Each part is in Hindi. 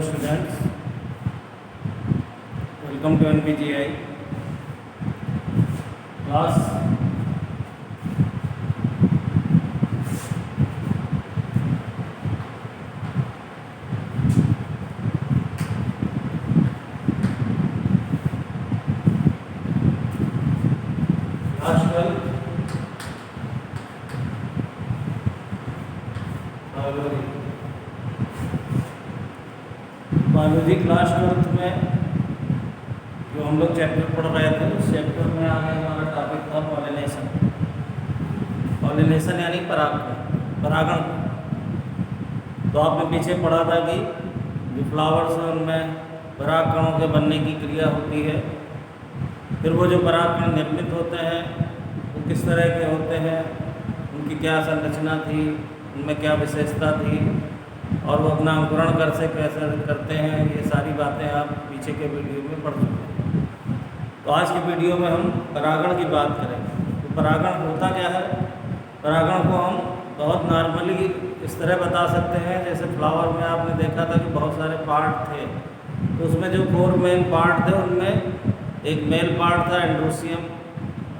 students, welcome to NPGI class. Class 12 biology class 12 में जो हम लोग चैप्टर पढ़ रहे थे उस चैप्टर में आगे हमारा टॉपिक था पॉलिनेशन। पॉलिनेशन यानी परागण। तो आपने पीछे पढ़ा था कि जो फ्लावर्स हैं उनमें परागकणों के बनने की क्रिया होती है। फिर वो जो परागकण निर्मित होते हैं वो किस तरह के होते हैं, उनकी क्या संरचना थी, उनमें क्या विशेषता थी और वो अपना अंकुरण कैसे करते हैं, ये सारी बातें आप पीछे के वीडियो में पढ़ चुके हैं। तो आज की वीडियो में हम परागण की बात करेंगे। तो परागण होता क्या है? परागण को हम बहुत नॉर्मली इस तरह बता सकते हैं, जैसे फ्लावर में आपने देखा था कि बहुत सारे पार्ट थे, तो उसमें जो 4 मेन पार्ट थे उनमें एक मेल पार्ट था एंड्रोसियम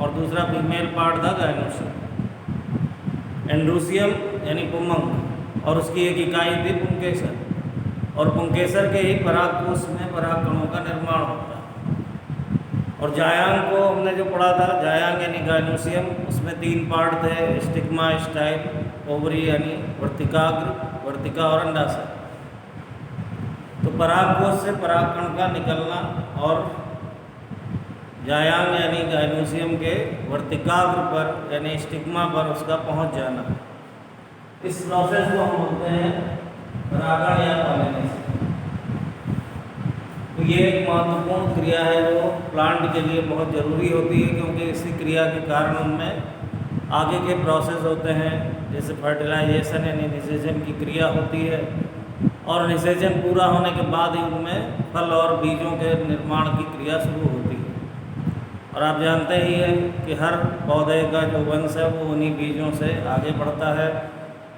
और दूसरा फीमेल पार्ट था गाइनोसियम। एंड्रोसियम यानी पुंमंग और उसकी एक इकाई थी पुंकेसर, और पुंकेसर के ही परागकोश में परागकणों का निर्माण होता है। और जायांग को हमने जो पढ़ा था, जायांग यानी गाइनोसियम, उसमें 3 पार्ट थे, स्टिग्मा, स्टाइल, ओवरी यानी वर्तिकाग्र, वर्तिका और अंडाशय। तो परागकोश से परागकण का निकलना और जायांग यानी गाइनोसियम के वर्तिकाग्र पर यानी स्टिग्मा पर उसका पहुंच जाना, इस प्रोसेस को हम बोलते हैं परागण या पॉलिनेशन। तो ये एक महत्वपूर्ण क्रिया है जो प्लांट के लिए बहुत ज़रूरी होती है, क्योंकि इसी क्रिया के कारण उनमें आगे के प्रोसेस होते हैं, जैसे फर्टिलाइजेशन यानी निषेचन की क्रिया होती है, और निषेचन पूरा होने के बाद ही उनमें फल और बीजों के निर्माण की क्रिया शुरू होती है। और आप जानते ही हैं कि हर पौधे का जो वंश है वो उन्हीं बीजों से आगे बढ़ता है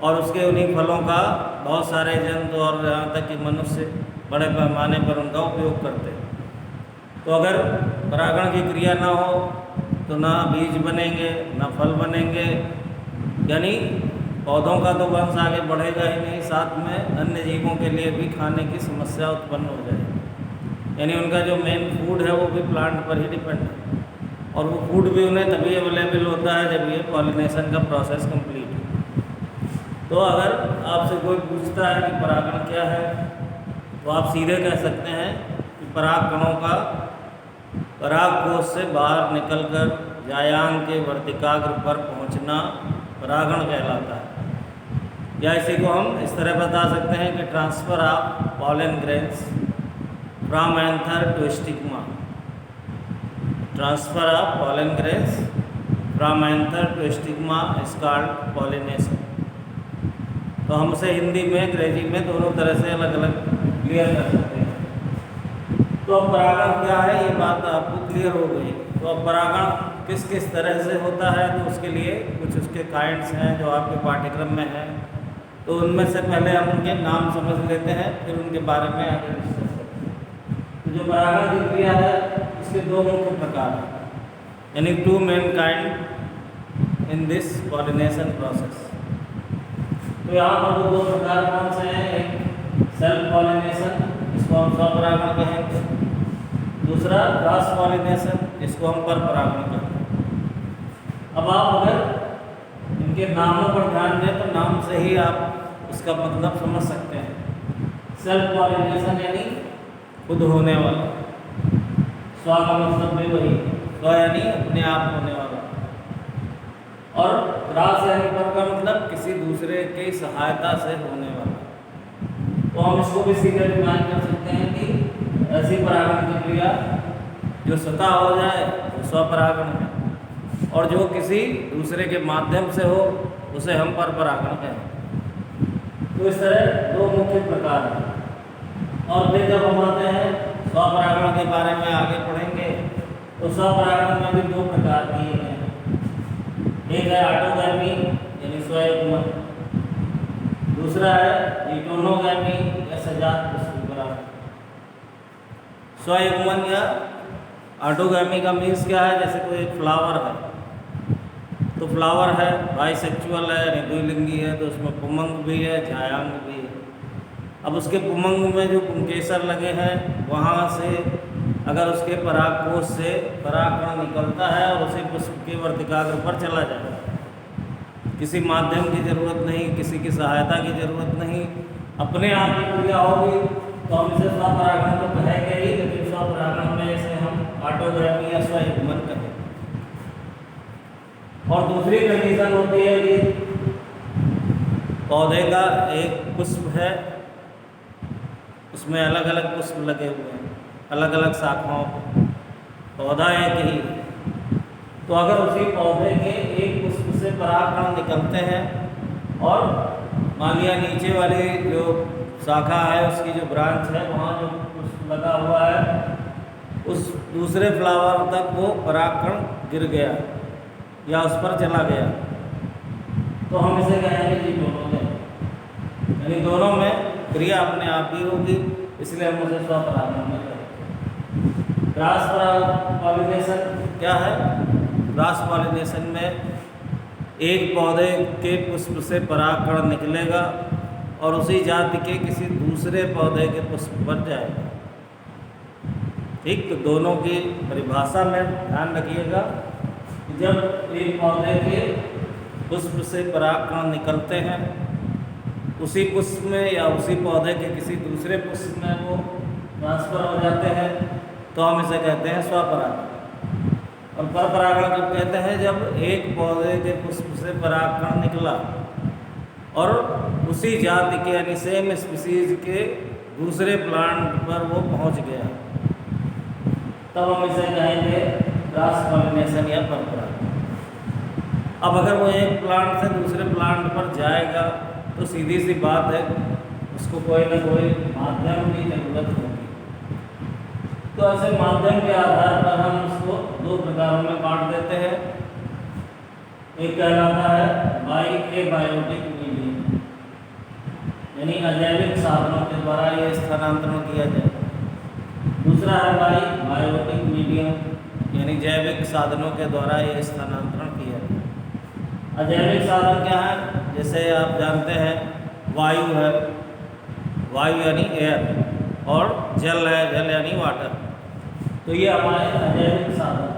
और उसके उन्हीं फलों का बहुत सारे जंतु और यहाँ तक कि मनुष्य बड़े पैमाने पर उनका उपयोग करते हैं। तो अगर परागण की क्रिया ना हो तो ना बीज बनेंगे ना फल बनेंगे, यानी पौधों का तो वंश आगे बढ़ेगा ही नहीं, साथ में अन्य जीवों के लिए भी खाने की समस्या उत्पन्न हो जाएगी। यानी उनका जो मेन फूड है वो भी प्लांट पर ही डिपेंड है, और वो फूड भी उन्हें तभी अवेलेबल होता है जब ये पॉलिनेशन का प्रोसेस कंप्लीट हो। तो अगर आपसे कोई पूछता है कि परागण क्या है, तो आप सीधे कह सकते हैं कि परागकणों का परागकोश से बाहर निकलकर जायांग के वर्तिकाग्र पर पहुंचना परागण कहलाता है। या इसी को हम इस तरह बता सकते हैं कि transfer of pollen grains from anther to stigma. Transfer of pollen grains from anther to stigma is called pollination. तो हम उसे हिंदी में अंग्रेजी में दोनों तरह से अलग अलग क्लियर कर सकते हैं। तो अब परागण क्या है ये बात आपको क्लियर हो गई। तो अब परागण किस किस तरह से होता है, तो उसके लिए कुछ उसके काइंड्स हैं जो आपके पाठ्यक्रम में हैं। तो उनमें से पहले हम उनके नाम समझ लेते हैं, फिर उनके बारे में आगे डिस्कस करते हैं। तो जो परागण की क्रिया है इसके 2 मुख्य प्रकार हैं, यानी 2 main kind in this pollination process. तो यहाँ पर वो 2 प्रकार कौन से हैं? एक सेल्फ पॉलिनेशन, इसको हम स्वपरागण कहेंगे, दूसरा क्रॉस पॉलिनेशन, जिसको हम परपरागण कहते हैं। अब आप अगर इनके नामों पर ध्यान दें तो नाम से ही आप उसका मतलब समझ सकते हैं। सेल्फ पॉलिनेशन यानी खुद होने वाला, स्व का मतलब भी वही, स्व यानी अपने आप होने वाला, और क्रॉस यानी पर का मतलब किसी दूसरे की सहायता से होने वाला। तो हम इसको भी सीधे डिफाइन कर सकते हैं कि ऐसी परागण की क्रिया जो स्वतः हो जाए वो स्वपरागण है, और जो किसी दूसरे के माध्यम से हो उसे हम परपरागण कहें। तो इस तरह 2 मुख्य प्रकार हैं। और फिर जब हम आते हैं स्वपरागण के बारे में आगे पढ़ेंगे, तो स्वपरागण में भी 2 प्रकार की हैं। एक है ऑटोगैमी यानी स्वयं, दूसरा है हीटेरोगैमी या सजात पुष्पीकरण। स्वयुग्मन या ऑटोगैमी का मीन्स क्या है? जैसे कोई एक फ्लावर है, तो फ्लावर है, बाइसेक्सुअल है यानी द्विलिंगी है, तो उसमें पुमंग भी है, छायांग भी है। अब उसके पुमंग में जो पुंकेसर लगे हैं, वहाँ से अगर उसके परागकोश से परागकण निकलता है और उसी पुष्प के वर्तिकाग्र पर चला जाएगा, किसी माध्यम की ज़रूरत नहीं, किसी की सहायता की ज़रूरत नहीं, अपने आप की क्रिया होगी, तो हम इसे स्वपरागण तो कहेंगे ही, लेकिन स्वपरागण में इसे हम ऑटोगैमी या स्वयुग्मन कहेंगे। और दूसरी कंडीशन होती है कि पौधे का एक पुष्प है, उसमें अलग अलग पुष्प लगे हुए हैं, अलग अलग शाखाओं पर, पौधा एक ही है। तो अगर उसी पौधे के एक पुष्प से परागकण निकलते हैं और मान लिया नीचे वाली जो शाखा है उसकी जो ब्रांच है वहाँ जो पुष्प लगा हुआ है, उस दूसरे फ्लावर तक वो परागकण गिर गया या उस पर चला गया, तो हम इसे कहेंगे कि दोनों में, यानी दोनों में क्रिया अपने आप ही होगी, इसलिए हम उसे स्वपरागण में कहेंगे। क्रॉस पॉलिनेशन क्या है? क्रॉस पॉलिनेशन में एक पौधे के पुष्प से परागकण निकलेगा और उसी जाति के किसी दूसरे पौधे के पुष्प पर जाएगा। ठीक, तो दोनों की परिभाषा में ध्यान रखिएगा कि जब एक पौधे के पुष्प से परागकण निकलते हैं, उसी पुष्प में या उसी पौधे के किसी दूसरे पुष्प में वो ट्रांसफर हो जाते हैं, तो हम इसे कहते हैं स्वपरागण। और परपरागण कब कहते हैं? जब एक पौधे के पुष्प से परागकण निकला और उसी जाति के यानी सेम स्पीसीज के दूसरे प्लांट पर वो पहुंच गया, तब हम इसे कहेंगे क्रॉस पॉलिनेशन या परपरागण। अब अगर वो एक प्लांट से दूसरे प्लांट पर जाएगा तो सीधी सी बात है, उसको कोई ना कोई माध्यम की जरूरत होगी। तो ऐसे माध्यम के आधार पर हम उसको दो प्रकारों में बांट देते हैं। एक कहलाता है बायोटिक मीडियम, यानी अजैविक साधनों के द्वारा ये स्थानांतरण किया जाए। दूसरा है बायोटिक मीडियम, यानी जैविक साधनों के द्वारा ये स्थानांतरण किया जाए। अजैविक साधन क्या है? जैसे आप जानते हैं वायु है, वायु यानी एयर, और जल है, जल यानी वाटर, तो ये हमारे अजैविक साधन।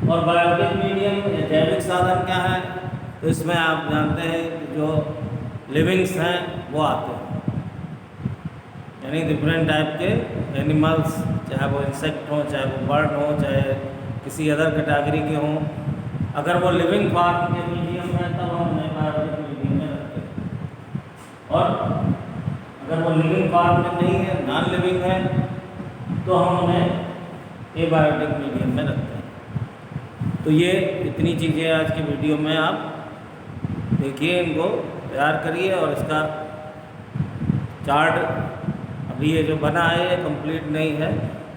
और बायोटिक मीडियम या जैविक साधन क्या है? तो इसमें आप जानते हैं कि जो लिविंग्स हैं वो आते हैं, यानी डिफरेंट टाइप के एनिमल्स, चाहे वो इंसेक्ट हों, चाहे वो बर्ड हों, चाहे किसी अदर कैटेगरी के हों, अगर वो लिविंग फॉर्म के मीडियम है तब हम उन्हें बायोटिक मीडियम में रखते हैं। और अगर वो लिविंग फॉर्म में नहीं है, नॉन लिविंग है, तो हम उन्हें एबायोटिक मीडियम में रखते हैं। तो ये इतनी चीज़ें आज की वीडियो में आप देखिए, इनको तैयार करिए और इसका चार्ट अभी ये जो बना है ये कंप्लीट नहीं है,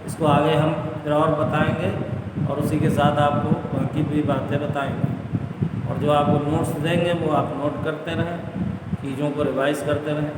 इसको आगे हम फिर और बताएंगे और उसी के साथ आपको बाकी भी बातें बताएंगे। और जो आपको नोट्स देंगे वो आप नोट करते रहें, चीज़ों को रिवाइज करते रहें।